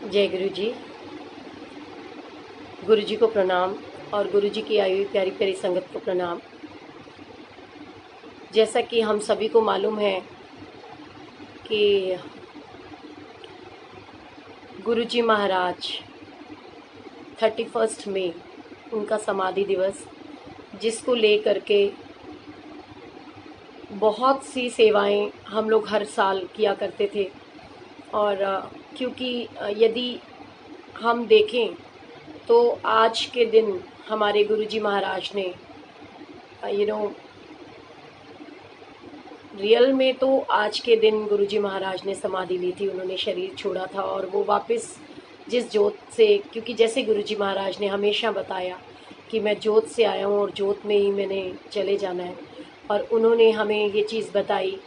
जय गुरु जी। गुरु जी को प्रणाम और गुरु जी की आई हुई प्यारी प्यारी संगत को प्रणाम। जैसा कि हम सभी को मालूम है कि गुरु जी महाराज 31 मई उनका समाधि दिवस, जिसको लेकर के बहुत सी सेवाएं हम लोग हर साल किया करते थे। और क्योंकि यदि हम देखें तो आज के दिन हमारे गुरु जी महाराज ने यू नो रियल में तो आज के दिन गुरुजी महाराज ने समाधि ली थी, उन्होंने शरीर छोड़ा था और वो वापस जिस जोत से, क्योंकि जैसे गुरुजी महाराज ने हमेशा बताया कि मैं जोत से आया हूँ और जोत में ही मैंने चले जाना है। और उन्होंने हमें ये चीज़ बताई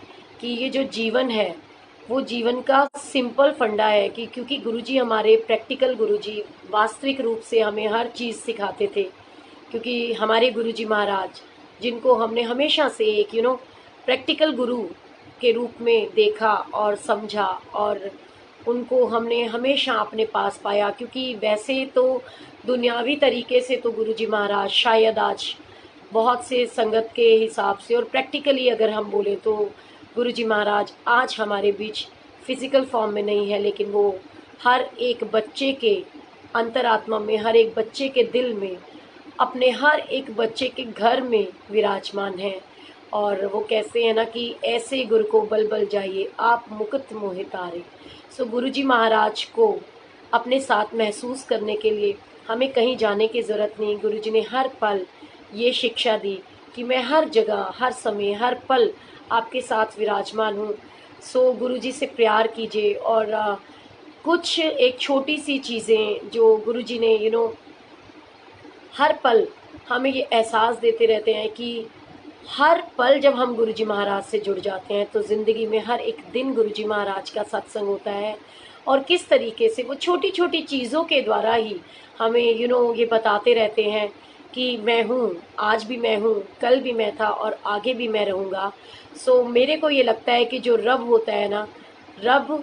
कि ये जो जीवन है वो जीवन का सिंपल फंडा है कि क्योंकि गुरुजी हमारे प्रैक्टिकल गुरुजी वास्तविक रूप से हमें हर चीज़ सिखाते थे। क्योंकि हमारे गुरुजी महाराज, जिनको हमने हमेशा से एक प्रैक्टिकल गुरु के रूप में देखा और समझा, और उनको हमने हमेशा अपने पास पाया। क्योंकि वैसे तो दुनियावी तरीके से तो गुरुजी महाराज शायद आज बहुत से संगत के हिसाब से, और प्रैक्टिकली अगर हम बोले तो गुरुजी महाराज आज हमारे बीच फिजिकल फॉर्म में नहीं है, लेकिन वो हर एक बच्चे के अंतरात्मा में, हर एक बच्चे के दिल में, अपने हर एक बच्चे के घर में विराजमान है। और वो कहते हैं ना कि ऐसे गुरु को बल बल जाइए आप मुकुट मोहि तारे। सो गुरुजी महाराज को अपने साथ महसूस करने के लिए हमें कहीं जाने की ज़रूरत नहीं। गुरुजी ने हर पल ये शिक्षा दी कि मैं हर जगह, हर समय, हर पल आपके साथ विराजमान हूँ। सो गुरुजी से प्यार कीजिए। और कुछ एक छोटी सी चीज़ें जो गुरुजी ने हर पल हमें ये एहसास देते रहते हैं कि हर पल जब हम गुरुजी महाराज से जुड़ जाते हैं तो ज़िंदगी में हर एक दिन गुरुजी महाराज का सत्संग होता है। और किस तरीके से वो छोटी छोटी चीज़ों के द्वारा ही हमें ये बताते रहते हैं कि मैं हूँ, आज भी मैं हूँ, कल भी मैं था और आगे भी मैं रहूँगा। सो मेरे को ये लगता है कि जो रब होता है ना, रब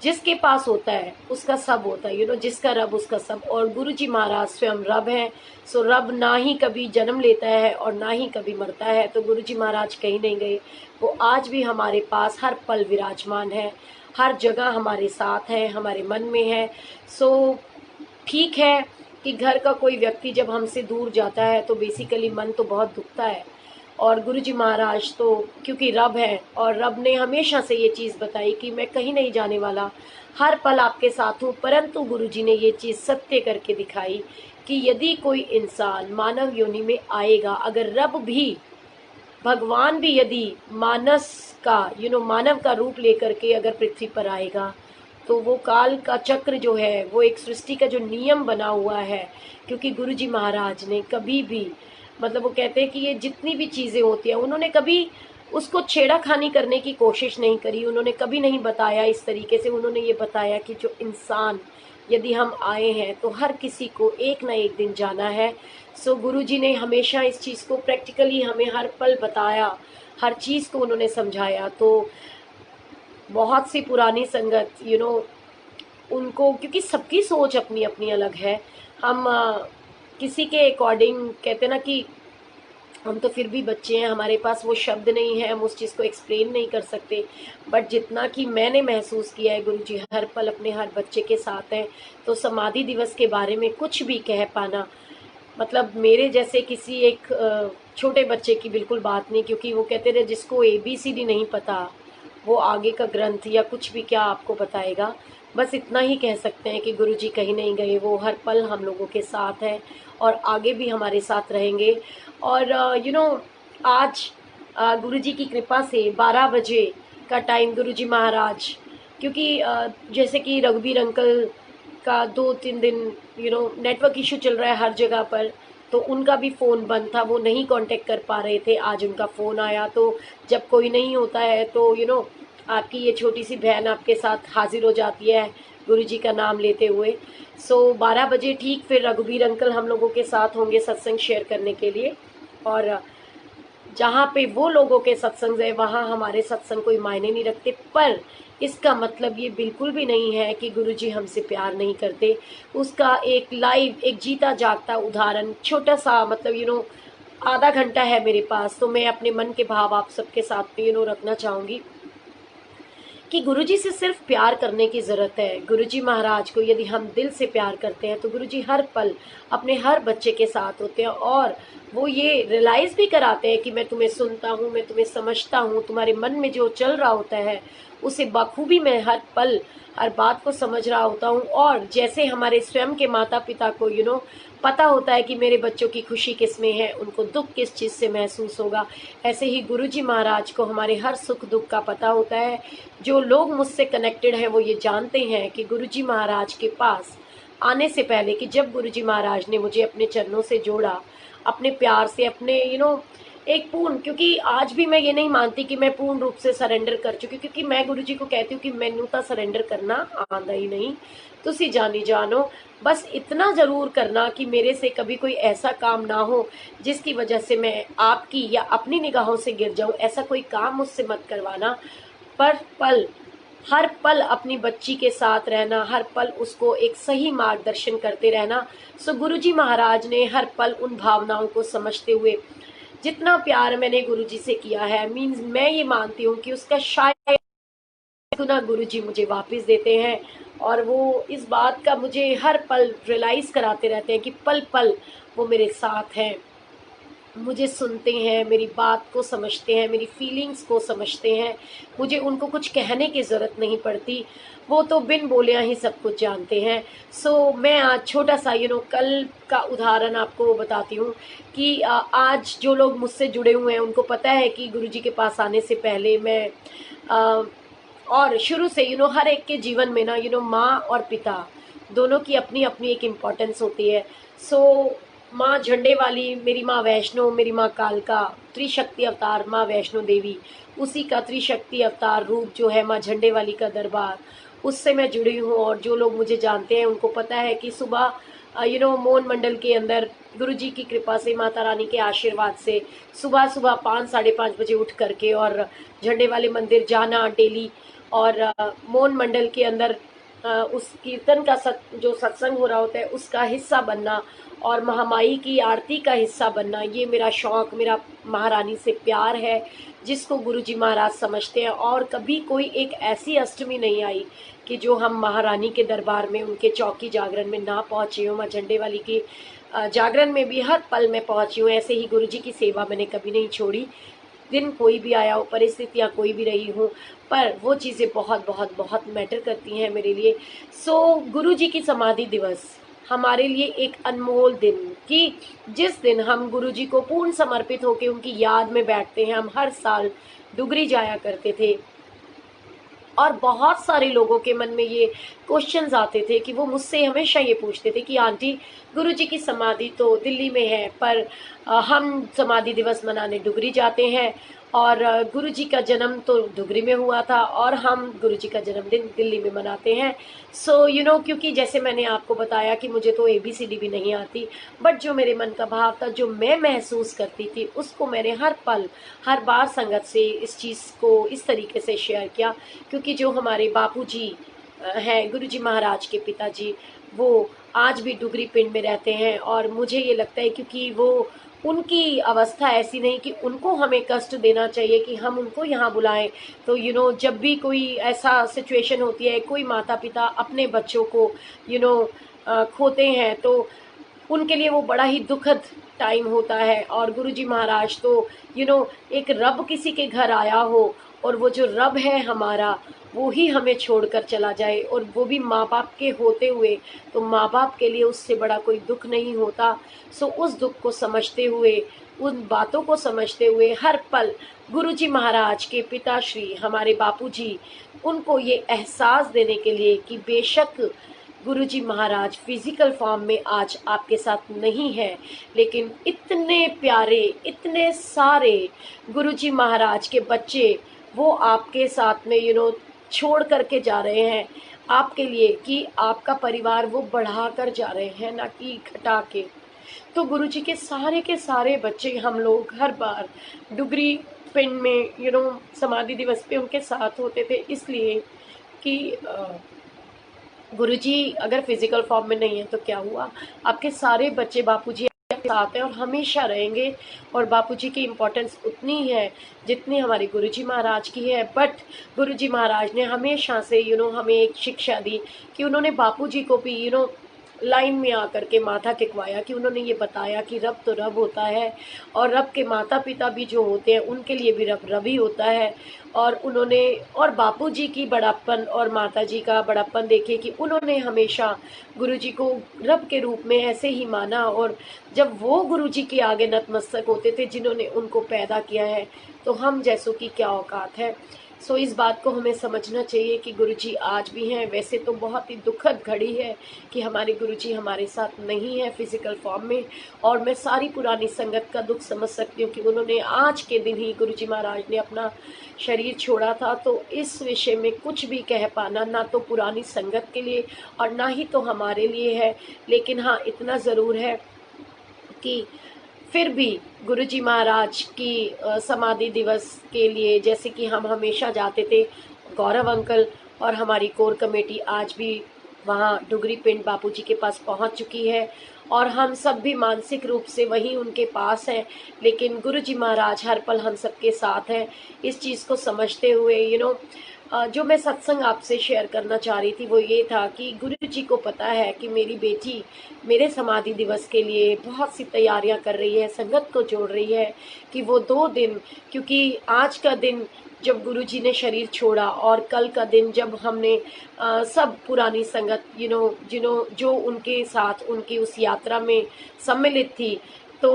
जिसके पास होता है उसका सब होता है। जिसका रब उसका सब। और गुरुजी महाराज स्वयं रब हैं। सो रब ना ही कभी जन्म लेता है और ना ही कभी मरता है। तो गुरुजी महाराज कहीं नहीं गए, वो आज भी हमारे पास हर पल विराजमान है, हर जगह हमारे साथ है, हमारे मन में है। सो ठीक है कि घर का कोई व्यक्ति जब हमसे दूर जाता है तो बेसिकली मन तो बहुत दुखता है। और गुरुजी महाराज तो क्योंकि रब है, और रब ने हमेशा से ये चीज़ बताई कि मैं कहीं नहीं जाने वाला, हर पल आपके साथ हूँ। परंतु गुरुजी ने ये चीज़ सत्य करके दिखाई कि यदि कोई इंसान मानव योनि में आएगा, अगर रब भी, भगवान भी यदि मानस का मानव का रूप लेकर के अगर पृथ्वी पर आएगा, तो वो काल का चक्र जो है, वो एक सृष्टि का जो नियम बना हुआ है। क्योंकि गुरुजी महाराज ने कभी भी, मतलब वो कहते हैं कि ये जितनी भी चीज़ें होती हैं, उन्होंने कभी उसको छेड़ाखानी करने की कोशिश नहीं करी। उन्होंने कभी नहीं बताया इस तरीके से। उन्होंने ये बताया कि जो इंसान, यदि हम आए हैं तो हर किसी को एक ना एक दिन जाना है। सो गुरुजी ने हमेशा इस चीज़ को प्रैक्टिकली हमें हर पल बताया, हर चीज़ को उन्होंने समझाया। तो बहुत सी पुरानी संगत उनको, क्योंकि सबकी सोच अपनी अपनी अलग है। हम किसी के अकॉर्डिंग कहते ना कि हम तो फिर भी बच्चे हैं, हमारे पास वो शब्द नहीं है, हम उस चीज़ को एक्सप्लेन नहीं कर सकते। बट जितना कि मैंने महसूस किया है, गुरुजी हर पल अपने हर बच्चे के साथ हैं। तो समाधि दिवस के बारे में कुछ भी कह पाना, मतलब मेरे जैसे किसी एक छोटे बच्चे की बिल्कुल बात नहीं। क्योंकि वो कहते थे जिसको ABCD नहीं पता वो आगे का ग्रंथ या कुछ भी क्या आपको बताएगा। बस इतना ही कह सकते हैं कि गुरुजी कहीं नहीं गए, वो हर पल हम लोगों के साथ हैं और आगे भी हमारे साथ रहेंगे। और आज गुरुजी की कृपा से 12 बजे का टाइम गुरुजी महाराज, क्योंकि जैसे कि रघुवीर अंकल का 2-3 दिन नेटवर्क इशू चल रहा है हर जगह पर, तो उनका भी फ़ोन बंद था, वो नहीं कांटेक्ट कर पा रहे थे। आज उनका फ़ोन आया। तो जब कोई नहीं होता है तो आपकी ये छोटी सी बहन आपके साथ हाजिर हो जाती है गुरुजी का नाम लेते हुए। सो 12 बजे ठीक फिर रघुवीर अंकल हम लोगों के साथ होंगे सत्संग शेयर करने के लिए। और जहाँ पे वो लोगों के सत्संग है वहाँ हमारे सत्संग कोई मायने नहीं रखते। पर इसका मतलब ये बिल्कुल भी नहीं है कि गुरुजी हमसे प्यार नहीं करते। उसका एक लाइव, एक जीता जागता उदाहरण, छोटा सा मतलब आधा घंटा है मेरे पास, तो मैं अपने मन के भाव आप सबके साथ में रखना चाहूँगी कि गुरुजी से सिर्फ प्यार करने की ज़रूरत है। गुरुजी महाराज को यदि हम दिल से प्यार करते हैं तो गुरुजी हर पल अपने हर बच्चे के साथ होते हैं, और वो ये रियलाइज़ भी कराते हैं कि मैं तुम्हें सुनता हूँ, मैं तुम्हें समझता हूँ, तुम्हारे मन में जो चल रहा होता है उसे बखूबी मैं हर पल हर बात को समझ रहा होता हूँ। और जैसे हमारे स्वयं के माता पिता को पता होता है कि मेरे बच्चों की खुशी किस में है, उनको दुख किस चीज़ से महसूस होगा, ऐसे ही गुरुजी महाराज को हमारे हर सुख दुख का पता होता है। जो लोग मुझसे कनेक्टेड हैं वो ये जानते हैं कि गुरुजी महाराज के पास आने से पहले, कि जब गुरुजी महाराज ने मुझे अपने चरणों से जोड़ा, अपने प्यार से, अपने एक पूर्ण, क्योंकि आज भी मैं ये नहीं मानती कि मैं पूर्ण रूप से सरेंडर कर चुकी, क्योंकि मैं गुरुजी को कहती हूँ कि मैनू तो सरेंडर करना आंदा ही नहीं, तुसी जानी जानो, बस इतना ज़रूर करना कि मेरे से कभी कोई ऐसा काम ना हो जिसकी वजह से मैं आपकी या अपनी निगाहों से गिर जाऊं। ऐसा कोई काम मुझसे मत करवाना। पर पल, हर पल अपनी बच्ची के साथ रहना, हर पल उसको एक सही मार्गदर्शन करते रहना। सो गुरुजी महाराज ने हर पल उन भावनाओं को समझते हुए जितना प्यार मैंने गुरुजी से किया है, मीन्स मैं ये मानती हूँ कि उसका शायद गुना गुरुजी मुझे वापस देते हैं। और वो इस बात का मुझे हर पल रियलाइज़ कराते रहते हैं कि पल पल वो मेरे साथ हैं, मुझे सुनते हैं, मेरी बात को समझते हैं, मेरी फीलिंग्स को समझते हैं। मुझे उनको कुछ कहने की ज़रूरत नहीं पड़ती, वो तो बिन बोलियां ही सब कुछ जानते हैं। सो मैं आज छोटा सा कल का उदाहरण आपको बताती हूँ कि आज जो लोग मुझसे जुड़े हुए हैं उनको पता है कि गुरुजी के पास आने से पहले मैं अ, और शुरू से हर एक के जीवन में ना माँ और पिता दोनों की अपनी अपनी एक इम्पोर्टेंस होती है। सो माँ झंडे वाली, मेरी माँ वैष्णो, मेरी माँ कालका, त्रिशक्ति अवतार माँ वैष्णो देवी, उसी का त्रिशक्ति अवतार रूप जो है माँ झंडे वाली का दरबार, उससे मैं जुड़ी हूँ। और जो लोग मुझे जानते हैं उनको पता है कि सुबह मोहन मंडल के अंदर गुरुजी की कृपा से, माता रानी के आशीर्वाद से सुबह सुबह 5 साढ़े 5 बजे उठ करके और झंडे वाले मंदिर जाना डेली, और मोहन मंडल के अंदर उस कीर्तन का जो सत्संग हो रहा होता है उसका हिस्सा बनना, और महामाई की आरती का हिस्सा बनना, ये मेरा शौक़, मेरा महारानी से प्यार है जिसको गुरुजी महाराज समझते हैं। और कभी कोई एक ऐसी अष्टमी नहीं आई कि जो हम महारानी के दरबार में, उनके चौकी जागरण में ना पहुँचे हों। माँ झंडे वाली की जागरण में भी हर पल मैं पहुँची हूँ। ऐसे ही गुरुजी की सेवा मैंने कभी नहीं छोड़ी, दिन कोई भी आया हो, परिस्थितियाँ कोई भी रही हूँ, पर वो चीज़ें बहुत बहुत बहुत मैटर करती हैं मेरे लिए। सो गुरुजी की समाधि दिवस हमारे लिए एक अनमोल दिन, कि जिस दिन हम गुरुजी को पूर्ण समर्पित होकर उनकी याद में बैठते हैं। हम हर साल डुगरी जाया करते थे, और बहुत सारे लोगों के मन में ये क्वेश्चंस आते थे कि वो मुझसे हमेशा ये पूछते थे कि आंटी, गुरुजी की समाधि तो दिल्ली में है, पर हम समाधि दिवस मनाने डुगरी जाते हैं, और गुरुजी का जन्म तो डुगरी में हुआ था और हम गुरुजी का जन्मदिन दिल्ली में मनाते हैं। सो क्योंकि जैसे मैंने आपको बताया कि मुझे तो ABCD भी नहीं आती, बट जो मेरे मन का भाव था, जो मैं महसूस करती थी, उसको मैंने हर पल हर बार संगत से इस चीज़ को इस तरीके से शेयर किया। क्योंकि जो हमारे बापूजी हैं, गुरुजी महाराज के पिताजी, वो आज भी डुगरी पिंड में रहते हैं, और मुझे ये लगता है क्योंकि वो, उनकी अवस्था ऐसी नहीं कि उनको हमें कष्ट देना चाहिए कि हम उनको यहाँ बुलाएं। तो जब भी कोई ऐसा सिचुएशन होती है, कोई माता पिता अपने बच्चों को खोते हैं, तो उनके लिए वो बड़ा ही दुखद टाइम होता है। और गुरुजी महाराज तो एक रब किसी के घर आया हो, और वो जो रब है हमारा, वो ही हमें छोड़कर चला जाए, और वो भी माँ बाप के होते हुए, तो माँ बाप के लिए उससे बड़ा कोई दुख नहीं होता। सो उस दुख को समझते हुए, उन बातों को समझते हुए, हर पल गुरुजी महाराज के पिताश्री हमारे बापूजी, उनको ये एहसास देने के लिए कि बेशक गुरुजी महाराज फिजिकल फॉर्म में आज आपके साथ नहीं है, लेकिन इतने प्यारे, इतने सारे गुरुजी महाराज के बच्चे वो आपके साथ में छोड़ करके जा रहे हैं आपके लिए, कि आपका परिवार वो बढ़ा कर जा रहे हैं, ना कि घटा के। तो गुरुजी के सारे बच्चे हम लोग हर बार डुगरी पिंड में समाधि दिवस पे उनके साथ होते थे, इसलिए कि गुरुजी अगर फिजिकल फॉर्म में नहीं है तो क्या हुआ, आपके सारे बच्चे बापूजी आपके साथ हैं और हमेशा रहेंगे। और बापूजी की इम्पोर्टेंस उतनी है जितनी हमारे गुरुजी महाराज की है। बट गुरुजी महाराज ने हमेशा से हमें एक शिक्षा दी कि उन्होंने बापूजी को भी लाइन में आकर के माथा टिकवाया, कि उन्होंने ये बताया कि रब तो रब होता है और रब के माता पिता भी जो होते हैं उनके लिए भी रब रब ही होता है। और उन्होंने और बापूजी की बड़प्पन और माताजी का बड़प्पन देखे कि उन्होंने हमेशा गुरुजी को रब के रूप में ऐसे ही माना। और जब वो गुरुजी के आगे नतमस्तक होते थे जिन्होंने उनको पैदा किया है, तो हम जैसों की क्या औकात है। सो इस बात को हमें समझना चाहिए कि गुरुजी आज भी हैं। वैसे तो बहुत ही दुखद घड़ी है कि हमारे गुरुजी हमारे साथ नहीं है फिजिकल फॉर्म में, और मैं सारी पुरानी संगत का दुख समझ सकती हूँ कि उन्होंने आज के दिन ही गुरुजी महाराज ने अपना शरीर छोड़ा था। तो इस विषय में कुछ भी कह पाना ना तो पुरानी संगत के लिए और ना ही तो हमारे लिए है। लेकिन हाँ, इतना ज़रूर है कि फिर भी गुरुजी महाराज की समाधि दिवस के लिए जैसे कि हम हमेशा जाते थे, गौरव अंकल और हमारी कोर कमेटी आज भी वहाँ डुगरी पिंड बापूजी के पास पहुँच चुकी है और हम सब भी मानसिक रूप से वहीं उनके पास हैं। लेकिन गुरुजी महाराज हर पल हम सबके साथ हैं। इस चीज़ को समझते हुए जो मैं सत्संग आपसे शेयर करना चाह रही थी वो ये था कि गुरुजी को पता है कि मेरी बेटी मेरे समाधि दिवस के लिए बहुत सी तैयारियां कर रही है, संगत को जोड़ रही है कि वो 2 दिन, क्योंकि आज का दिन जब गुरुजी ने शरीर छोड़ा और कल का दिन जब हमने सब पुरानी संगत जो उनके साथ उनकी उस यात्रा में सम्मिलित थी, तो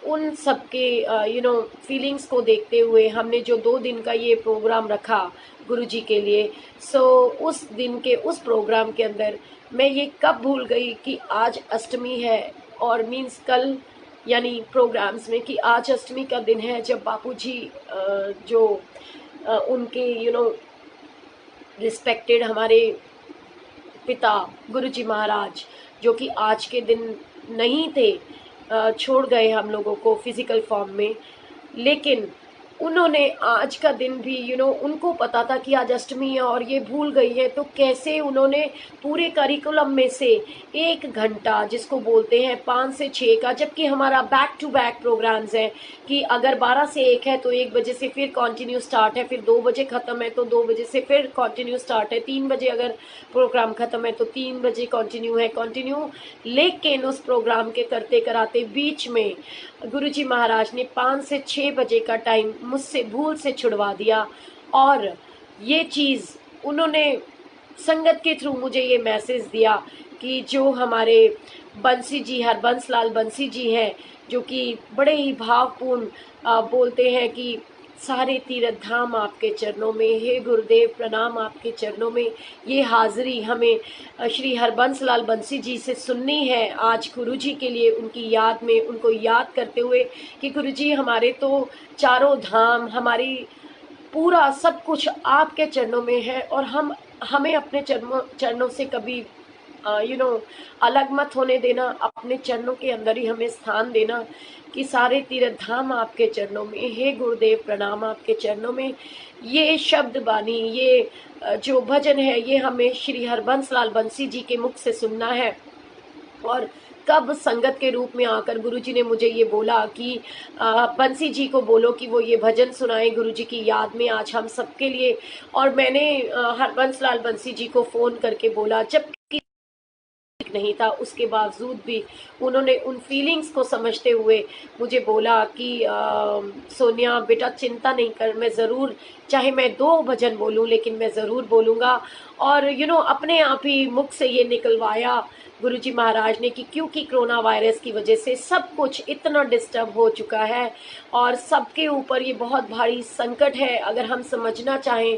उन सब के फीलिंग्स को देखते हुए हमने जो 2 दिन का ये प्रोग्राम रखा गुरुजी के लिए। सो उस दिन के उस प्रोग्राम के अंदर मैं ये कब भूल गई कि आज अष्टमी है, और मीन्स कल यानी प्रोग्राम्स में कि आज अष्टमी का दिन है जब बापूजी जो उनके रिस्पेक्टेड हमारे पिता गुरुजी महाराज जो कि आज के दिन नहीं थे, छोड़ गए हम लोगों को फिजिकल फॉर्म में। लेकिन उन्होंने आज का दिन भी उनको पता था कि आज अष्टमी है और ये भूल गई है, तो कैसे उन्होंने पूरे करिकुलम में से 1 घंटा जिसको बोलते हैं 5 से 6 का, जबकि हमारा बैक टू बैक प्रोग्राम्स हैं कि अगर 12 से 1 है तो 1 बजे से फिर कंटिन्यू स्टार्ट है, फिर 2 बजे ख़त्म है तो 2 बजे से फिर कंटिन्यू स्टार्ट है, 3 बजे अगर प्रोग्राम ख़त्म है तो 3 बजे कंटिन्यू। लेकिन उस प्रोग्राम के करते कराते बीच में गुरुजी महाराज ने 5 से 6 बजे का टाइम मुझसे भूल से छुड़वा दिया। और ये चीज़ उन्होंने संगत के थ्रू मुझे ये मैसेज दिया कि जो हमारे बंसी जी, हरबंस लाल बंसी जी हैं, जो कि बड़े ही भावपूर्ण बोलते हैं कि सारे तीर्थ धाम आपके चरणों में, हे गुरुदेव प्रणाम आपके चरणों में। ये हाज़िरी हमें श्री हरबंस लाल बंसी जी से सुननी है आज गुरुजी के लिए, उनकी याद में, उनको याद करते हुए कि गुरुजी हमारे तो चारों धाम, हमारी पूरा सब कुछ आपके चरणों में है और हमें अपने चरणों से कभी अलग मत होने देना, अपने चरणों के अंदर ही हमें स्थान देना कि सारे तीर्थ धाम आपके चरणों में, हे गुरुदेव प्रणाम आपके चरणों में। ये शब्द बानी, ये जो भजन है, ये हमें श्री हरबंस लाल बंसी जी के मुख से सुनना है। और कब संगत के रूप में आकर गुरुजी ने मुझे ये बोला कि बंसी जी को बोलो कि वो ये भजन सुनाए गुरुजी की याद में आज हम सबके लिए। और मैंने हरबंस लाल बंसी जी को फ़ोन करके बोला, जबकि नहीं था, उसके बावजूद भी उन्होंने उन फीलिंग्स को समझते हुए मुझे बोला कि सोनिया बेटा चिंता नहीं कर, मैं ज़रूर, चाहे मैं 2 भजन बोलूं लेकिन मैं ज़रूर बोलूँगा। और अपने आप ही मुख से ये निकलवाया गुरुजी महाराज ने कि क्योंकि कोरोना वायरस की वजह से सब कुछ इतना डिस्टर्ब हो चुका है और सबके ऊपर ये बहुत भारी संकट है। अगर हम समझना चाहें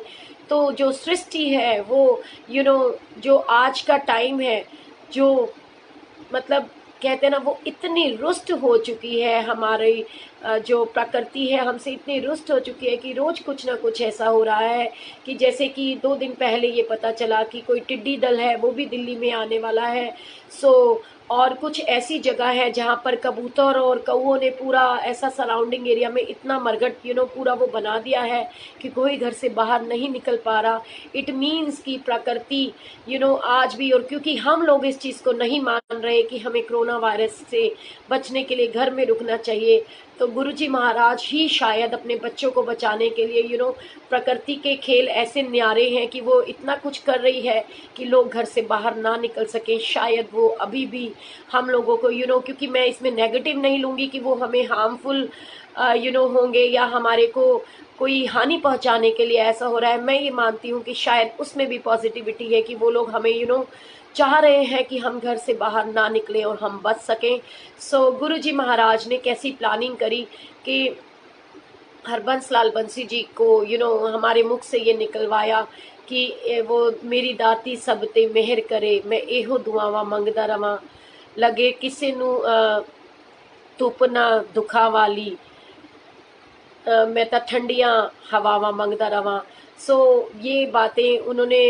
तो जो सृष्टि है वो जो आज का टाइम है, जो मतलब कहते हैं ना, वो इतनी रुष्ट हो चुकी है, हमारी जो प्रकृति है हमसे इतनी रुष्ट हो चुकी है कि रोज़ कुछ ना कुछ ऐसा हो रहा है कि जैसे कि 2 दिन पहले ये पता चला कि कोई टिड्डी दल है वो भी दिल्ली में आने वाला है। सो और कुछ ऐसी जगह है जहाँ पर कबूतर और कौओं ने पूरा ऐसा सराउंडिंग एरिया में इतना मरघट पूरा वो बना दिया है कि कोई घर से बाहर नहीं निकल पा रहा। इट मीन्स कि प्रकृति आज भी, और क्योंकि हम लोग इस चीज़ को नहीं मान रहे कि हमें कोरोना वायरस से बचने के लिए घर में रुकना चाहिए, तो गुरुजी महाराज ही शायद अपने बच्चों को बचाने के लिए प्रकृति के खेल ऐसे न्यारे हैं कि वो इतना कुछ कर रही है कि लोग घर से बाहर ना निकल सकें। शायद वो अभी भी हम लोगों को क्योंकि मैं इसमें नेगेटिव नहीं लूँगी कि वो हमें हार्मफुल होंगे या हमारे को कोई हानि पहुंचाने के लिए ऐसा हो रहा है। मैं ये मानती हूँ कि शायद उसमें भी पॉजिटिविटी है कि वो लोग हमें चाह रहे हैं कि हम घर से बाहर ना निकलें और हम बच सकें। सो गुरुजी महाराज ने कैसी प्लानिंग करी कि हरबंस लाल बंसी जी को हमारे मुख से ये निकलवाया कि वो मेरी दाती सब ते मेहर करे, मैं एहो दुआवा मंगदा रवां, लगे किसे नू धुप ना दुखा वाली, मैं तो ठंडियाँ हवावां मंगदा रवां। सो ये बातें उन्होंने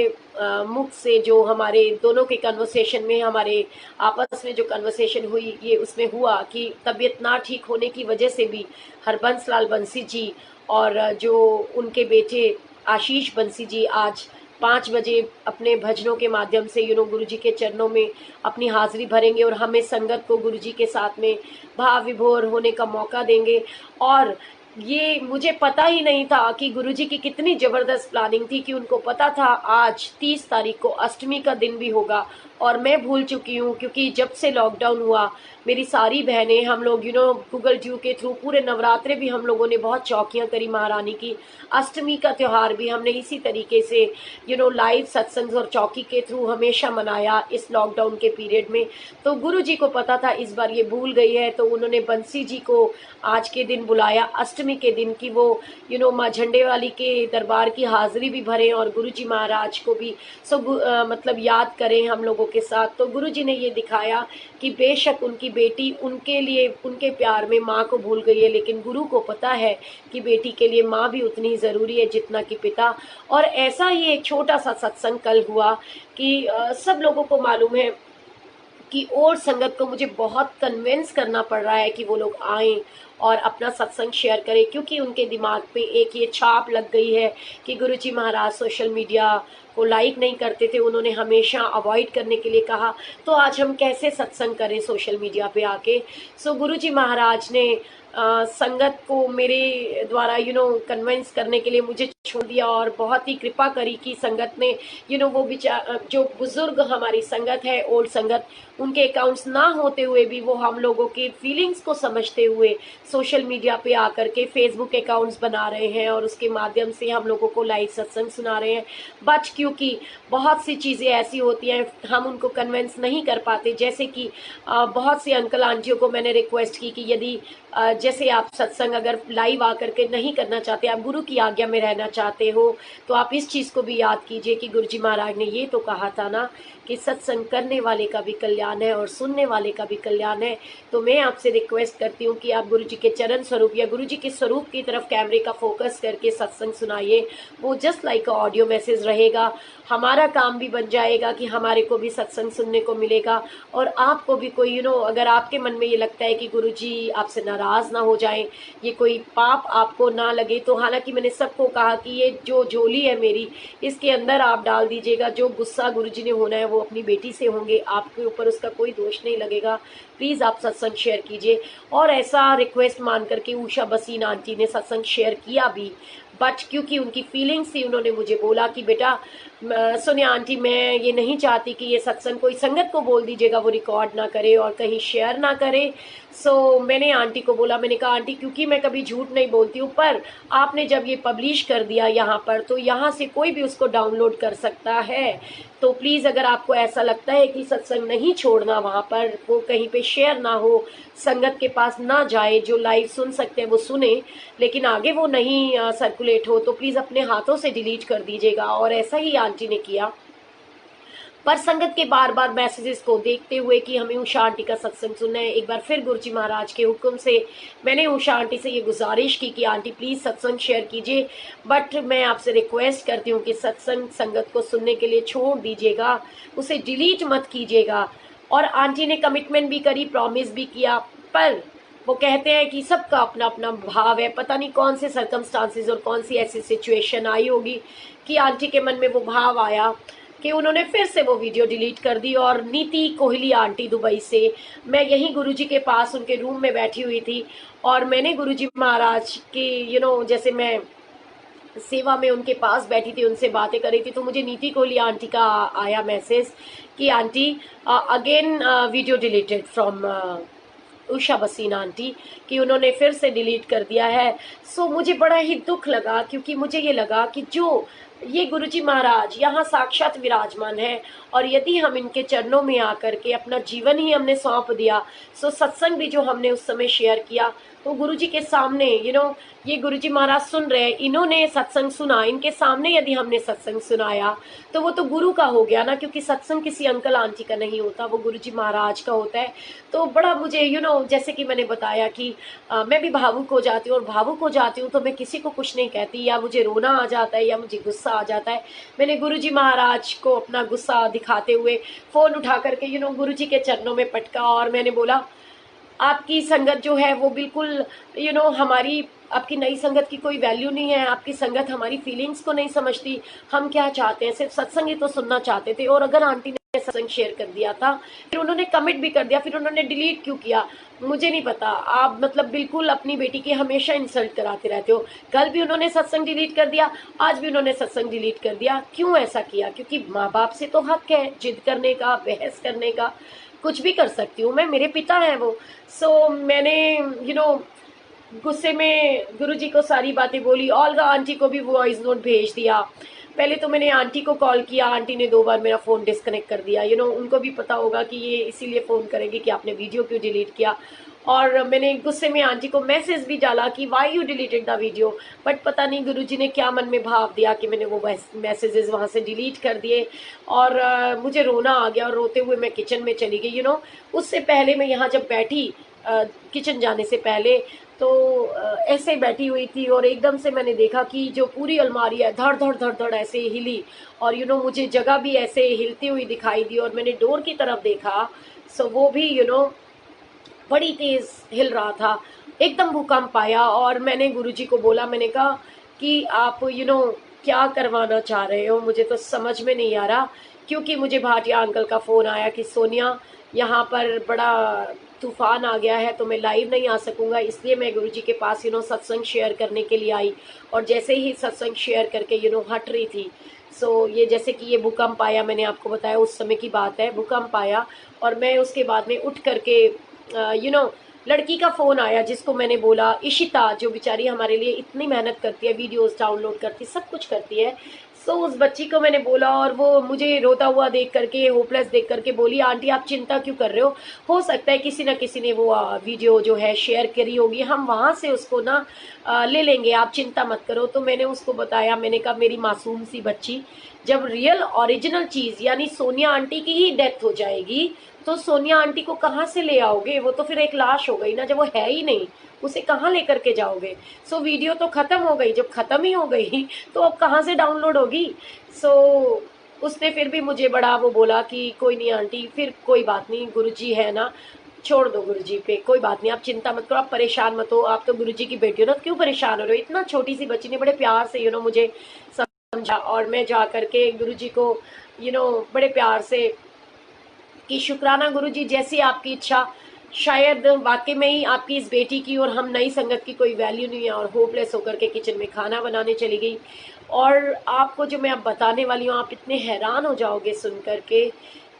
मुख से, जो हमारे दोनों के कन्वर्सेशन में, हमारे आपस में जो कन्वर्सेशन हुई, ये उसमें हुआ कि तबीयत ना ठीक होने की वजह से भी हरबंस लाल बंसी जी और जो उनके बेटे आशीष बंसी जी आज 5 बजे अपने भजनों के माध्यम से गुरु जी के चरणों में अपनी हाजिरी भरेंगे और हमें संगत को गुरु जी के साथ में भाव विभोर होने का मौका देंगे। और ये मुझे पता ही नहीं था कि गुरुजी की कितनी ज़बरदस्त प्लानिंग थी कि उनको पता था आज 30 तारीख को अष्टमी का दिन भी होगा, और मैं भूल चुकी हूँ क्योंकि जब से लॉकडाउन हुआ मेरी सारी बहनें, हम लोग गूगल ड्यू के थ्रू पूरे नवरात्रे भी हम लोगों ने बहुत चौकियाँ करी महारानी की। अष्टमी का त्यौहार भी हमने इसी तरीके से लाइव सत्संग और चौकी के थ्रू हमेशा मनाया इस लॉकडाउन के पीरियड में। तो गुरु जी को पता था इस बार ये भूल गई है, तो उन्होंने बंसी जी को आज के दिन बुलाया, अष्टमी के दिन, की वो माँ झंडे वाली के दरबार की हाजिरी भी भरें और गुरु जी महाराज को भी मतलब याद करें हम लोगों के साथ। तो गुरु जी ने ये दिखाया कि बेशक उनकी बेटी उनके लिए, उनके प्यार में माँ को भूल गई है, लेकिन गुरु को पता है कि बेटी के लिए माँ भी उतनी ही ज़रूरी है जितना कि पिता। और ऐसा ही एक छोटा सा सत्संग कल हुआ कि सब लोगों को मालूम है कि और संगत को मुझे बहुत कन्विंस करना पड़ रहा है कि वो लोग आएँ और अपना सत्संग शेयर करें, क्योंकि उनके दिमाग पे एक ये छाप लग गई है कि गुरुजी महाराज सोशल मीडिया को लाइक नहीं करते थे, उन्होंने हमेशा अवॉइड करने के लिए कहा, तो आज हम कैसे सत्संग करें सोशल मीडिया पे आके। सो गुरुजी महाराज ने संगत को मेरे द्वारा कन्विंस करने के लिए मुझे छोड़ दिया और बहुत ही कृपा करी कि संगत ने वो जो बुजुर्ग हमारी संगत है, ओल्ड संगत, उनके अकाउंट्स ना होते हुए भी वो हम लोगों की फीलिंग्स को समझते हुए सोशल मीडिया पे आकर के फेसबुक अकाउंट्स बना रहे हैं और उसके माध्यम से हम लोगों को लाइव सत्संग सुना रहे हैं। बट क्योंकि बहुत सी चीज़ें ऐसी होती हैं हम उनको कन्विंस नहीं कर पाते, जैसे कि बहुत सी अंकल आंटियों को मैंने रिक्वेस्ट की कि यदि जैसे आप सत्संग अगर लाइव आकर के नहीं करना चाहते, आप गुरु की आज्ञा में रहना चाहते हो, तो आप इस चीज़ को भी याद कीजिए कि गुरुजी महाराज ने ये तो कहा था ना कि सत्संग करने वाले का भी कल्याण है और सुनने वाले का भी कल्याण है। तो मैं आपसे रिक्वेस्ट करती हूँ कि आप गुरुजी के चरण स्वरूप या गुरुजी के स्वरूप की तरफ कैमरे का फोकस करके सत्संग सुनाइए। वो जस्ट लाइक ऑडियो मैसेज रहेगा, हमारा काम भी बन जाएगा कि हमारे को भी सत्संग सुनने को मिलेगा और आपको भी कोई अगर आपके मन में ये लगता है कि गुरुजी आपसे नाराज़ ना हो जाएं, ये कोई पाप आपको ना लगे, तो हालांकि मैंने सबको कहा कि ये जो झोली है मेरी, इसके अंदर आप डाल दीजिएगा। जो गुस्सा गुरुजी ने होना है वो अपनी बेटी से होंगे, आपके ऊपर उसका कोई दोष नहीं लगेगा। प्लीज़ आप सत्संग शेयर कीजिए। और ऐसा रिक्वेस्ट मान करके उषा बसीन आंटी ने सत्संग शेयर किया भी, बट क्योंकि उनकी फीलिंग्स थी उन्होंने मुझे बोला कि बेटा सोनिया आंटी, मैं ये नहीं चाहती कि ये सत्संग कोई संगत को बोल दीजिएगा वो रिकॉर्ड ना करे और कहीं शेयर ना करे। सो मैंने आंटी को बोला, मैंने कहा आंटी क्योंकि मैं कभी झूठ नहीं बोलती हूँ, पर आपने जब ये पब्लिश कर दिया यहाँ पर, तो यहाँ से कोई भी उसको डाउनलोड कर सकता है। तो प्लीज़ अगर आपको ऐसा लगता है कि सत्संग नहीं छोड़ना, वहाँ पर वो कहीं पे शेयर ना हो, संगत के पास ना जाए, जो लाइव सुन सकते हैं वो सुने लेकिन आगे वो नहीं सर्कुलेट हो, तो प्लीज़ अपने हाथों से डिलीट कर दीजिएगा। और ऐसा ही आंटी ने किया। पर संगत के बार बार मैसेजेस को देखते हुए कि हमें उषा आंटी का सत्संग सुनना है, एक बार फिर गुरुजी महाराज के हुक्म से मैंने उषा आंटी से ये गुजारिश की कि आंटी प्लीज़ सत्संग शेयर कीजिए, बट मैं आपसे रिक्वेस्ट करती हूँ कि सत्संग संगत को सुनने के लिए छोड़ दीजिएगा, उसे डिलीट मत कीजिएगा। और आंटी ने कमिटमेंट भी करी, प्रॉमिस भी किया, पर वो कहते हैं कि सबका अपना अपना भाव है। पता नहीं कौन से सर्कमस्टांसेस और कौन सी ऐसी सिचुएशन आई होगी कि आंटी के मन में वो भाव आया कि उन्होंने फिर से वो वीडियो डिलीट कर दी। और नीति कोहली आंटी दुबई से, मैं यहीं गुरुजी के पास उनके रूम में बैठी हुई थी और मैंने गुरुजी महाराज की जैसे मैं सेवा में उनके पास बैठी थी, उनसे बातें कर रही थी, तो मुझे नीति कोहली आंटी का आया मैसेज कि aunty again video deleted from Usha बसीन आंटी, कि उन्होंने फिर से डिलीट कर दिया है। सो मुझे बड़ा ही दुख लगा, क्योंकि मुझे ये लगा कि जो ये गुरुजी महाराज यहाँ साक्षात विराजमान है और यदि हम इनके चरणों में आकर के अपना जीवन ही हमने सौंप दिया, सो सत्संग भी जो हमने उस समय शेयर किया तो गुरुजी के सामने ये गुरुजी महाराज सुन रहे हैं, इन्होंने सत्संग सुना, इनके सामने यदि हमने सत्संग सुनाया तो वो तो गुरु का हो गया ना, क्योंकि सत्संग किसी अंकल आंटी का नहीं होता, वो गुरुजी महाराज का होता है। तो बड़ा मुझे जैसे कि मैंने बताया कि मैं भी भावुक हो जाती हूँ, और भावुक हो जाती हूँ तो मैं किसी को कुछ नहीं कहती, या मुझे रोना आ जाता है या मुझे गुस्सा आ जाता है। मैंने गुरुजी महाराज को अपना गुस्सा दिखाते हुए फ़ोन उठा करके गुरुजी के चरणों में पटका और मैंने बोला, आपकी संगत जो है वो बिल्कुल हमारी, आपकी नई संगत की कोई वैल्यू नहीं है, आपकी संगत हमारी फीलिंग्स को नहीं समझती, हम क्या चाहते हैं, सिर्फ सत्संग ही तो सुनना चाहते थे। और अगर आंटी ने सत्संग शेयर कर दिया था, फिर उन्होंने कमिट भी कर दिया, फिर उन्होंने डिलीट क्यों किया मुझे नहीं पता। आप मतलब बिल्कुल अपनी बेटी की हमेशा इंसल्ट कराते रहते हो। कल भी उन्होंने सत्संग डिलीट कर दिया, आज भी उन्होंने सत्संग डिलीट कर दिया। क्यों ऐसा किया? क्योंकि माँ बाप से तो हक है जिद करने का, बहस करने का, कुछ भी कर सकती हूँ मैं, मेरे पिता हैं वो। सो मैंने गुस्से में गुरुजी को सारी बातें बोली। ओल्गा आंटी को भी वॉइस नोट भेज दिया। पहले तो मैंने आंटी को कॉल किया, आंटी ने 2 बार मेरा फ़ोन डिस्कनेक्ट कर दिया। उनको भी पता होगा कि ये इसीलिए फ़ोन करेंगे कि आपने वीडियो क्यों डिलीट किया। और मैंने गुस्से में आंटी को मैसेज भी डाला कि why you deleted the video, but पता नहीं गुरुजी ने क्या मन में भाव दिया कि मैंने वो मैसेजेस वहाँ से डिलीट कर दिए। और मुझे रोना आ गया और रोते हुए मैं किचन में चली गई। उससे पहले मैं यहाँ जब बैठी किचन जाने से पहले तो ऐसे बैठी हुई थी और एकदम से मैंने देखा कि जो पूरी अलमारी है धड़ धड़ धड़ धड़ ऐसे हिली, और मुझे जगह भी ऐसे हिलती हुई दिखाई दी। और मैंने डोर की तरफ देखा, सो वो भी बड़ी तेज हिल रहा था, एकदम भूकंप आया। और मैंने गुरुजी को बोला, मैंने कहा कि आप क्या करवाना चाह रहे हो, मुझे तो समझ में नहीं आ रहा। क्योंकि मुझे भाटिया अंकल का फ़ोन आया कि सोनिया यहाँ पर बड़ा तूफान आ गया है तो मैं लाइव नहीं आ सकूंगा, इसलिए मैं गुरुजी के पास सत्संग शेयर करने के लिए आई। और जैसे ही सत्संग शेयर करके हट रही थी, सो ये जैसे कि ये भूकंप आया, मैंने आपको बताया उस समय की बात है, भूकंप आया। और मैं उसके बाद में उठ करके लड़की का फ़ोन आया जिसको मैंने बोला, इशिता, जो बेचारी हमारे लिए इतनी मेहनत करती है, वीडियोस डाउनलोड करती, सब कुछ करती है। सो उस बच्ची को मैंने बोला और वो मुझे रोता हुआ देख करके, होपलेस देख करके बोली, आंटी आप चिंता क्यों कर रहे हो सकता है किसी न किसी ने वो वीडियो जो है शेयर करी होगी, हम वहाँ से उसको ना ले लेंगे, आप चिंता मत करो। तो मैंने उसको बताया, मैंने कहा मेरी मासूम सी बच्ची, जब रियल ओरिजिनल चीज़ यानी सोनिया आंटी की ही डेथ हो जाएगी तो सोनिया आंटी को कहाँ से ले आओगे? वो तो फिर एक लाश हो गई ना, जब वो है ही नहीं उसे कहाँ लेकर के जाओगे? सो वीडियो तो ख़त्म हो गई, जब ख़त्म ही हो गई तो अब कहाँ से डाउनलोड होगी? सो उसने फिर भी मुझे बड़ा वो बोला कि कोई नहीं आंटी, फिर कोई बात नहीं, गुरुजी है ना, छोड़ दो गुरुजी पे, कोई बात नहीं, आप चिंता मत करो, आप परेशान मत हो, आप तो गुरुजी की बेटी हो ना, क्यों परेशान हो रहे हो? इतना छोटी सी बच्ची ने बड़े प्यार से मुझे समझा। और मैं जा करके गुरुजी को बड़े प्यार से कि शुक्राना गुरुजी, जैसी आपकी इच्छा, शायद वाकई में ही आपकी इस बेटी की और हम नई संगत की कोई वैल्यू नहीं है। और होपलेस होकर के किचन में खाना बनाने चली गई। और आपको जो मैं अब बताने वाली हूँ, आप इतने हैरान हो जाओगे सुन करके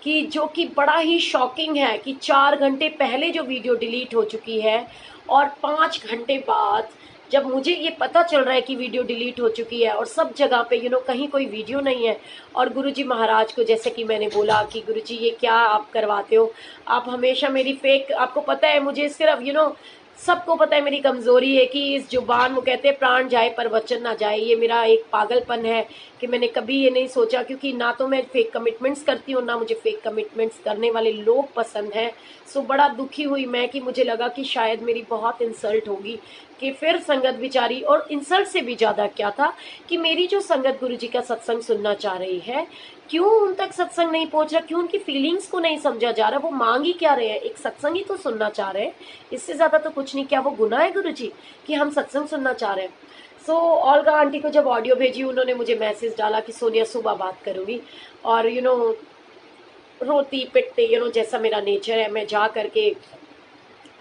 कि जो कि बड़ा ही शॉकिंग है कि 4 घंटे पहले जो वीडियो डिलीट हो चुकी है और 5 घंटे बाद जब मुझे ये पता चल रहा है कि वीडियो डिलीट हो चुकी है और सब जगह पे कहीं कोई वीडियो नहीं है। और गुरुजी महाराज को जैसे कि मैंने बोला कि गुरुजी ये क्या आप करवाते हो, आप हमेशा मेरी फेक, आपको पता है मुझे सिर्फ सबको पता है मेरी कमज़ोरी है कि इस जुबान, वो कहते हैं प्राण जाए पर वचन ना जाए, ये मेरा एक पागलपन है कि मैंने कभी ये नहीं सोचा, क्योंकि ना तो मैं फेक कमिटमेंट्स करती हूँ, ना मुझे फेक कमिटमेंट्स करने वाले लोग पसंद हैं। सो बड़ा दुखी हुई मैं कि मुझे लगा कि शायद मेरी बहुत इंसल्ट होगी, कि फिर संगत बिचारी, और इंसल्ट से भी ज़्यादा क्या था कि मेरी जो संगत गुरुजी का सत्संग सुनना चाह रही है, क्यों उन तक सत्संग नहीं पहुंच रहा, क्यों उनकी फीलिंग्स को नहीं समझा जा रहा, वो मांग ही क्या रहे हैं, एक सत्संग ही तो सुनना चाह रहे हैं, इससे ज़्यादा तो कुछ नहीं। क्या वो गुनाह है गुरुजी कि हम सत्संग सुनना चाह रहे हैं? सो ओल्गा आंटी को जब ऑडियो भेजी, उन्होंने मुझे मैसेज डाला कि सोनिया सुबह बात करूँगी, और रोती पिटते जैसा मेरा नेचर है, मैं जा करके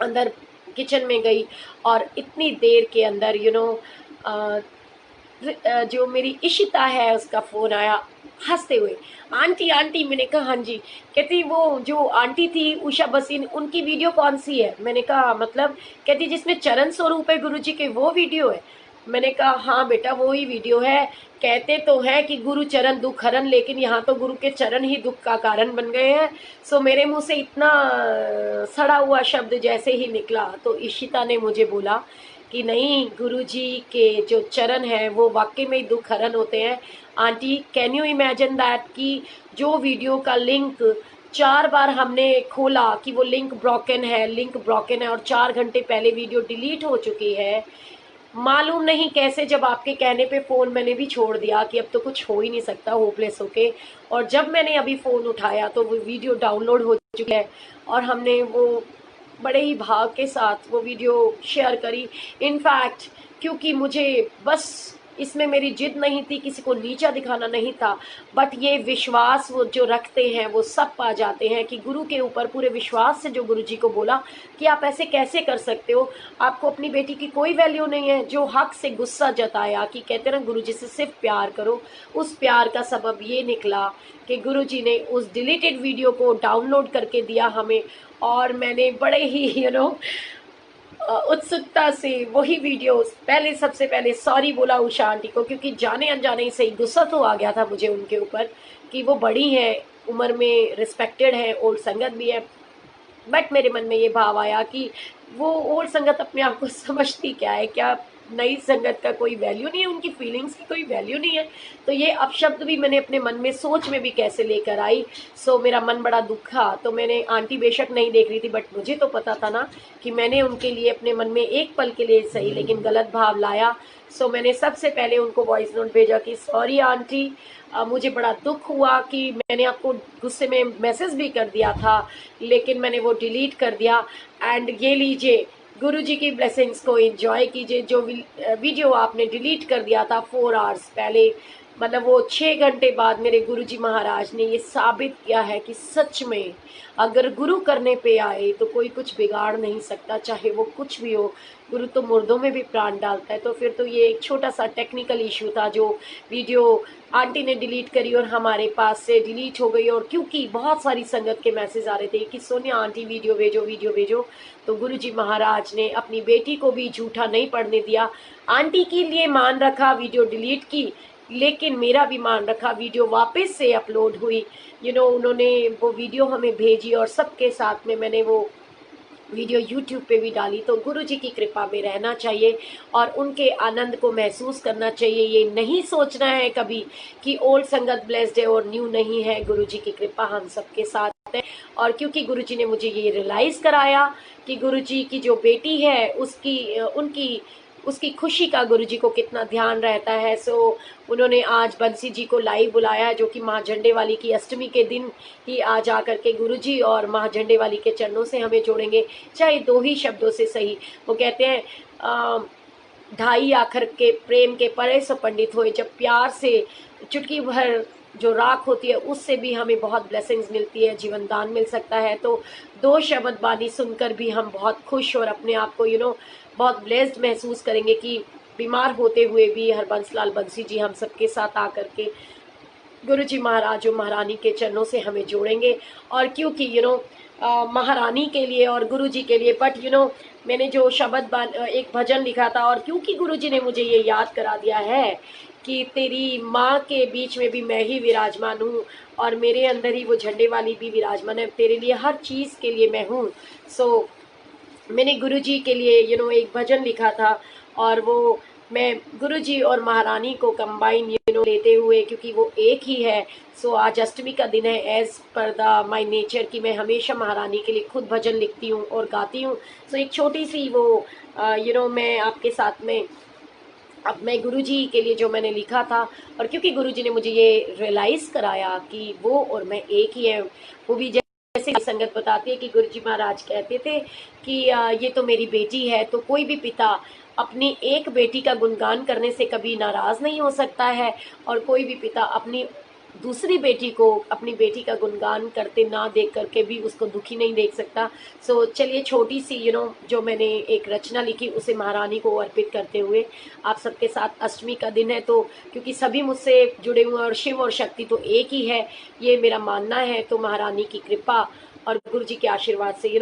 अंदर किचन में गई, और इतनी देर के अंदर जो मेरी इशिता है उसका फ़ोन आया हंसते हुए, आंटी आंटी। मैंने कहा हाँ जी। कहती वो जो आंटी थी उषा बसीन, उनकी वीडियो कौन सी है? मैंने कहा मतलब, कहती जिसमें चरण स्वरूप है गुरु जी के, वो वीडियो है? मैंने कहा हाँ बेटा वो ही वीडियो है। कहते तो है कि गुरु चरण दुख हरण, लेकिन यहाँ तो गुरु के चरण ही दुख का कारण बन गए हैं। सो मेरे मुंह से इतना सड़ा हुआ शब्द जैसे ही निकला, तो इशिता ने मुझे बोला कि नहीं, गुरुजी के जो चरण है वो वाकई में ही दुख हरण होते हैं। Aunty can you imagine that कि जो वीडियो का लिंक 4 बार हमने खोला कि वो लिंक ब्रोकन है, लिंक ब्रोकन है, और 4 घंटे पहले वीडियो डिलीट हो चुकी है। मालूम नहीं कैसे जब आपके कहने पे फ़ोन मैंने भी छोड़ दिया कि अब तो कुछ हो ही नहीं सकता, होपलेस होके, और जब मैंने अभी फ़ोन उठाया तो वो वीडियो डाउनलोड हो चुकी है, और हमने वो बड़े ही भाव के साथ वो वीडियो शेयर करी। इनफैक्ट क्योंकि मुझे बस इसमें मेरी जिद नहीं थी, किसी को नीचा दिखाना नहीं था, बट ये विश्वास वो जो रखते हैं वो सब पा जाते हैं कि गुरु के ऊपर पूरे विश्वास से जो गुरु जी को बोला कि आप ऐसे कैसे कर सकते हो, आपको अपनी बेटी की कोई वैल्यू नहीं है। जो हक से गुस्सा जताया कि कहते ना गुरु जी से सिर्फ प्यार करो, उस प्यार का सबब ये निकला कि गुरु जी ने उस डिलीटेड वीडियो को डाउनलोड करके दिया हमें, और मैंने बड़े ही उत्सुकता से वही वीडियोस पहले, सबसे पहले सॉरी बोला उषा आंटी को, क्योंकि जाने अनजाने ही सही गुस्सा तो आ गया था मुझे उनके ऊपर कि वो बड़ी हैं, उम्र में रिस्पेक्टेड है, ओल्ड संगत भी है, बट मेरे मन में ये भाव आया कि वो ओल्ड संगत अपने आप को समझती क्या है, क्या नई संगत का कोई वैल्यू नहीं है, उनकी फीलिंग्स की कोई वैल्यू नहीं है। तो ये अपशब्द भी मैंने अपने मन में, सोच में भी कैसे लेकर आई। सो मेरा मन बड़ा दुखा। तो मैंने, आंटी बेशक नहीं देख रही थी, बट मुझे तो पता था ना कि मैंने उनके लिए अपने मन में एक पल के लिए सही लेकिन गलत भाव लाया। सो मैंने सबसे पहले उनको वॉइस नोट भेजा कि सॉरी आंटी, मुझे बड़ा दुख हुआ कि मैंने आपको गुस्से में मैसेज भी कर दिया था, लेकिन मैंने वो डिलीट कर दिया। एंड ये लीजिए, गुरुजी की ब्लेसिंग्स को एंजॉय कीजिए। जो वीडियो आपने डिलीट कर दिया था 4 आवर्स पहले, मतलब वो 6 घंटे बाद मेरे गुरुजी महाराज ने ये साबित किया है कि सच में अगर गुरु करने पे आए तो कोई कुछ बिगाड़ नहीं सकता, चाहे वो कुछ भी हो। गुरु तो मुर्दों में भी प्राण डालता है। तो फिर तो ये एक छोटा सा टेक्निकल इशू था, जो वीडियो आंटी ने डिलीट करी और हमारे पास से डिलीट हो गई। और क्योंकि बहुत सारी संगत के मैसेज आ रहे थे कि सोनिया आंटी वीडियो भेजो, वीडियो भेजो, तो गुरुजी महाराज ने अपनी बेटी को भी झूठा नहीं पड़ने दिया। आंटी के लिए मान रखा, वीडियो डिलीट की, लेकिन मेरा भी मान रखा, वीडियो वापस से अपलोड हुई। उन्होंने वो वीडियो हमें भेजी, और सबके साथ में मैंने वो वीडियो YouTube पे भी डाली। तो गुरुजी की कृपा में रहना चाहिए और उनके आनंद को महसूस करना चाहिए। ये नहीं सोचना है कभी कि ओल्ड संगत ब्लेस्ड है और न्यू नहीं है। गुरुजी की कृपा हम सबके साथ है। और क्योंकि गुरुजी ने मुझे ये रियलाइज़ कराया कि गुरुजी की जो बेटी है उसकी खुशी का गुरुजी को कितना ध्यान रहता है। सो उन्होंने आज बंसी जी को लाइव बुलाया, जो कि माँ झंडे वाली की अष्टमी के दिन ही आज आकर के गुरुजी और माँ झंडे वाली के चरणों से हमें जोड़ेंगे, चाहे 2 ही शब्दों से सही। वो कहते हैं ढाई आखर के प्रेम के परे सो पंडित होए। जब प्यार से चुटकी भर जो राख होती है उससे भी हमें बहुत ब्लेसिंग्स मिलती है, जीवन दान मिल सकता है। तो 2 शब्द बानी सुनकर भी हम बहुत खुश और अपने आप को बहुत ब्लेस्ड महसूस करेंगे कि बीमार होते हुए भी हरबंस लाल बंसी जी हम सबके साथ आकर के गुरुजी महाराज और महारानी के चरणों से हमें जोड़ेंगे। और क्योंकि महारानी के लिए और गुरुजी के लिए, बट मैंने जो एक भजन लिखा था, और क्योंकि गुरुजी ने मुझे ये याद करा दिया है कि तेरी माँ के बीच में भी मैं ही विराजमान हूँ और मेरे अंदर ही वो झंडे वाली भी विराजमान है, तेरे लिए हर चीज़ के लिए मैं हूँ। सो मैंने गुरुजी के लिए एक भजन लिखा था, और वो मैं गुरुजी और महारानी को कंबाइन लेते हुए, क्योंकि वो एक ही है। सो आज अष्टमी का दिन है। As per the my nature कि मैं हमेशा महारानी के लिए खुद भजन लिखती हूँ और गाती हूँ। सो एक छोटी सी वो मैं आपके साथ में अब मैं गुरुजी के लिए जो मैंने लिखा था, और क्योंकि गुरुजी ने मुझे ये रियलाइज़ कराया कि वो और मैं एक ही है। वो भी जैसे संगत बताती है कि गुरुजी महाराज कहते थे कि ये तो मेरी बेटी है। तो कोई भी पिता अपनी एक बेटी का गुणगान करने से कभी नाराज़ नहीं हो सकता है, और कोई भी पिता अपनी दूसरी बेटी को, अपनी बेटी का गुणगान करते ना देख करके भी उसको दुखी नहीं देख सकता। सो चलिए छोटी सी जो मैंने एक रचना लिखी उसे महारानी को अर्पित करते हुए आप सबके साथ, अष्टमी का दिन है तो क्योंकि सभी मुझसे जुड़े हुए हैं और शिव और शक्ति तो एक ही है, ये मेरा मानना है। तो महारानी की कृपा और गुरु जी के आशीर्वाद से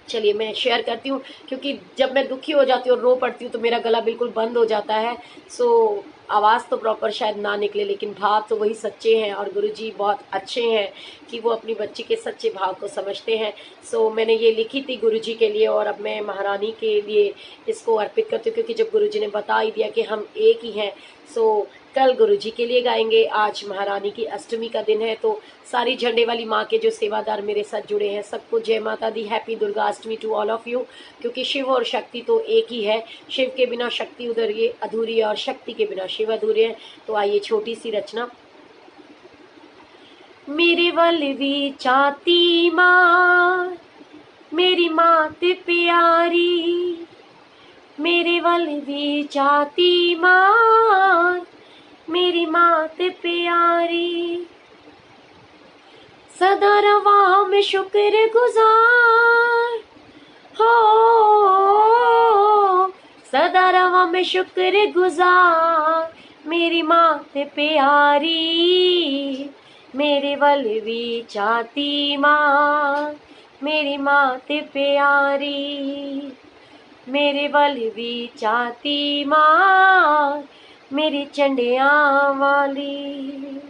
चलिए मैं शेयर करती हूँ, क्योंकि जब मैं दुखी हो जाती हूँ और रो पड़ती हूँ तो मेरा गला बिल्कुल बंद हो जाता है। सो आवाज़ तो प्रॉपर शायद ना निकले, लेकिन भाव तो वही सच्चे हैं, और गुरुजी बहुत अच्छे हैं कि वो अपनी बच्ची के सच्चे भाव को समझते हैं। सो मैंने ये लिखी थी गुरुजी के लिए, और अब मैं महारानी के लिए इसको अर्पित करती हूँ, क्योंकि जब गुरुजी ने बता ही दिया कि हम एक ही हैं। सो कल गुरुजी के लिए गाएंगे, आज महारानी की अष्टमी का दिन है। तो सारी झंडे वाली माँ के जो सेवादार मेरे साथ जुड़े हैं सबको जय माता दी, happy Durga Ashtami to all of you. क्योंकि शिव और शक्ति तो एक ही है, शिव के बिना शक्ति उधर ये अधूरी है और शक्ति के बिना शिव अधूरे हैं। तो आइए छोटी सी रचना। मेरे वलवी चाती माँ, मेरी मात प्यारी, मेरे वलवी चाती माँ, मेरी मात प्यारी, सदा रवा में शुक्र गुजार हो, सदा रवा में शुक्र गुजार, मेरी मात प्यारी, मेरे वलवी चाती माँ, मेरी मात प्यारी, मेरे वलवी चाती माँ, मेरी चंडिया वाली।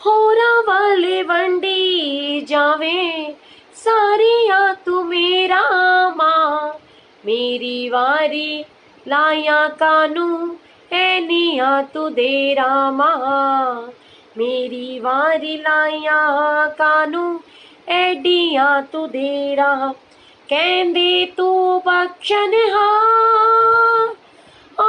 होरा वाले वंडी जावे सारिया तू मेरा माँ, मेरी वारी लाया कानू ऐनिया तू देरा माँ, मेरी वारी लाया कानू एडिया तू देरा, कहंदे तू बख्शन हार ओ,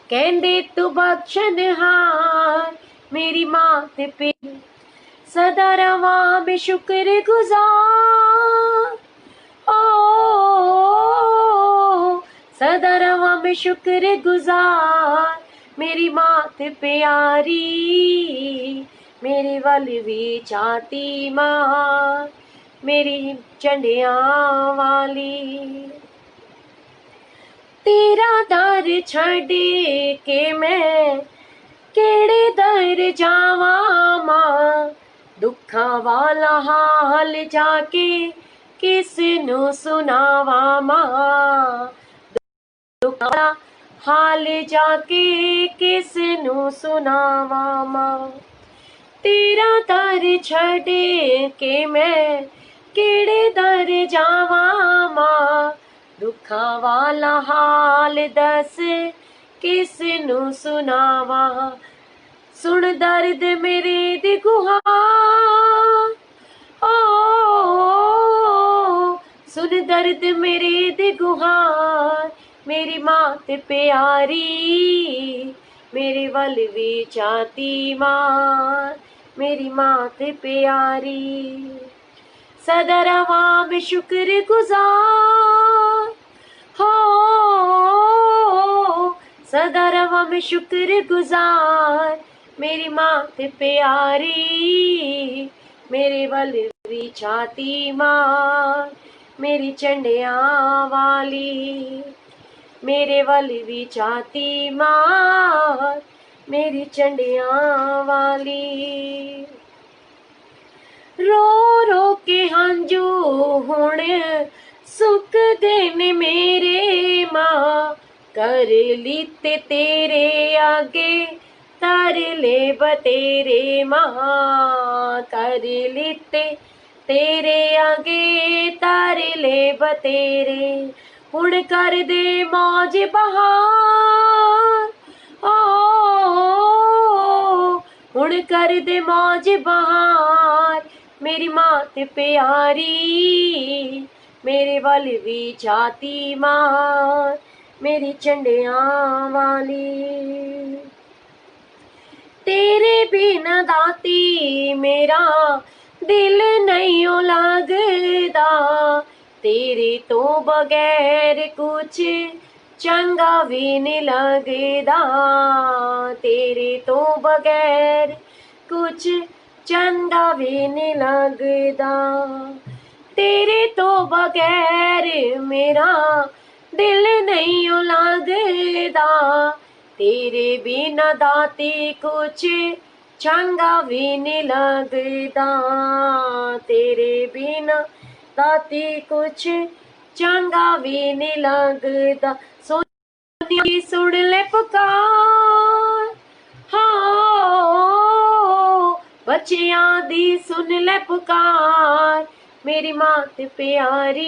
कहंदे तू बख्शन हार, मेरी मात पे सदा रवा में शुक्र गुजार ओ, सदा रवा में शुक्र गुजार, मेरी मात प्यारी, मेरी वलवी चाती माँ, मेरी चंडिया वाली। तेरा दर छड़ के मैं केड़े दर जावा माँ, दुखा वाला हाल जाके किस नू सुनावा माँ, दुखा वाला हाल जाके किस नू सुनावा माँ। तेरा दर छड़ के मैं केड़े दर जावा माँ, दुखा वाला हाल दस किस नू सुनावा, सुन दर्द मेरे दी गुहार ओ, सुन दर्द मेरे दी गुहार, मेरी मात प्यारी, मेरे वलवी चाती माँ, मेरी मात प्यारी, सदा रवा में शुक्र गुजार हो, सदा रवा में शुक्र गुजार, मेरी मात प्यारी, मेरे वलवी छाती माँ, मेरी चंडिया वाली, मेरे वलवी छाती माँ, मेरी चंडिया वाली। रो रो के हंजू हुण सुख देने मेरे माँ, कर लीते तेरे आगे तर ले बतेरे माँ, कर लीते तेरे आगे तर ले बतेरे, हुण कर दे मौज बहार, ओ हुण कर दे मौज बहार, मेरी मात प्यारी, मेरे वल भी जाती मार, मेरी चंडिया वाली। तेरे बिना दाती मेरा दिल नहीं ओ लगदा, तेरे तो बगैर कुछ चंगा भी नहीं लगदा, तेरे तो बगैर कुछ चंगा भी नहीं लगदा, तेरे तो बगैर मेरा दिल नहीं ओ लगदा, तेरे बिना दाती कुछ चंगा भी नहीं लगदा, तेरे बिना दाती कुछ चंगा भी नहीं लगदा। सोनी सुन ले पुकार, हाँ बच्चियां दी सुन ले पुकार, मेरी मात प्यारी,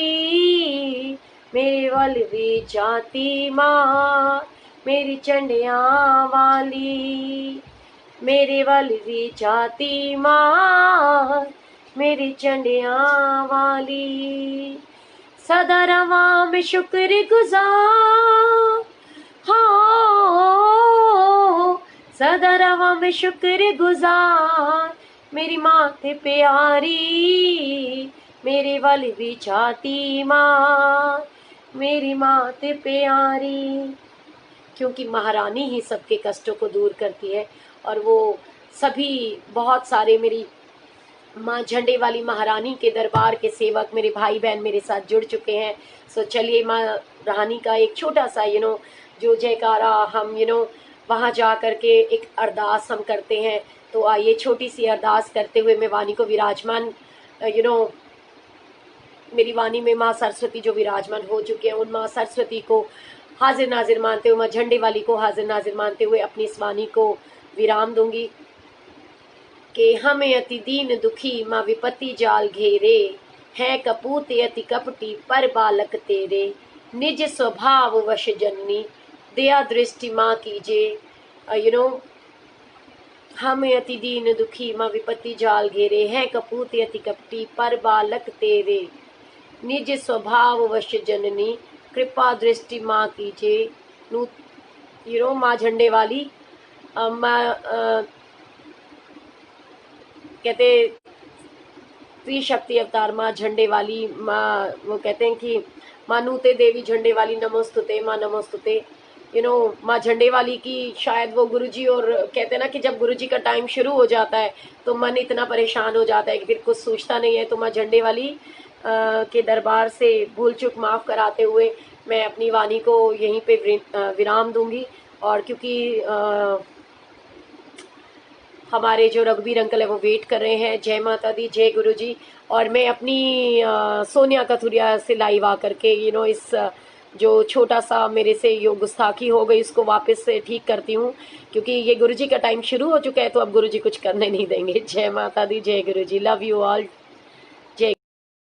मेरे वल भी जाती मार, मेरी चंडिया वाली, मेरे वल भी जाती मार, मेरी चंडिया वाली। सदा रवा में शुक्र गुजार, हाँ सदा रवा में शुक्र गुजार, मेरी मात प्यारी, मेरे वल भी जाती मार, मेरी मात प्यारी। क्योंकि महारानी ही सबके कष्टों को दूर करती है, और वो सभी बहुत सारे मेरी माँ झंडे वाली महारानी के दरबार के सेवक मेरे भाई बहन मेरे साथ जुड़ चुके हैं। सो चलिए माँ रानी का एक छोटा सा जो जयकारा हम वहाँ जा करके एक अरदास हम करते हैं। तो आइए छोटी सी अरदास करते हुए मैं वाणी को विराजमान मेरी वाणी में माँ सरस्वती जो विराजमान हो चुके हैं, उन माँ सरस्वती को हाजिर नाजिर मानते हुए, माँ झंडे वाली को हाजिर नाजिर मानते हुए अपनी इस वाणी को विराम दूंगी कि हमें अति दीन दुखी माँ विपत्ति जाल घेरे, है कपूत अति कपटी पर बालक तेरे, निज स्वभाव वश जननी दया दृष्टि माँ कीजे। हमें अति दीन दुखी माँ विपत्ति जाल घेरे, है कपूत अति कपटी पर बालक तेरे, निज स्वभाव वश जननी कृपा दृष्टि माँ कीजे। माँ झंडे वाली कहते त्रिशक्ति अवतार माँ झंडे वाली माँ, वो कहते हैं कि माँ नूते देवी झंडे वाली नमोस्तुते माँ नमोस्तुते। माँ झंडे वाली की शायद वो गुरुजी, और कहते हैं ना कि जब गुरुजी का टाइम शुरू हो जाता है तो मन इतना परेशान हो जाता है कि फिर कुछ सोचता नहीं है। तो माँ झंडे वाली के दरबार से भूल चूक माफ़ कराते हुए मैं अपनी वाणी को यहीं पे विराम दूंगी। और क्योंकि हमारे जो रघुवीर अंकल है वो वेट कर रहे हैं। जय माता दी, जय गुरुजी। और मैं अपनी सोनिया कथुरिया से लाइव आकर के इस जो छोटा सा मेरे से यो गुस्ताखी हो गई उसको वापस से ठीक करती हूँ, क्योंकि ये गुरुजी का टाइम शुरू हो चुका है तो अब गुरुजी कुछ करने नहीं देंगे। जय माता दी, जय गुरुजी। Love you all.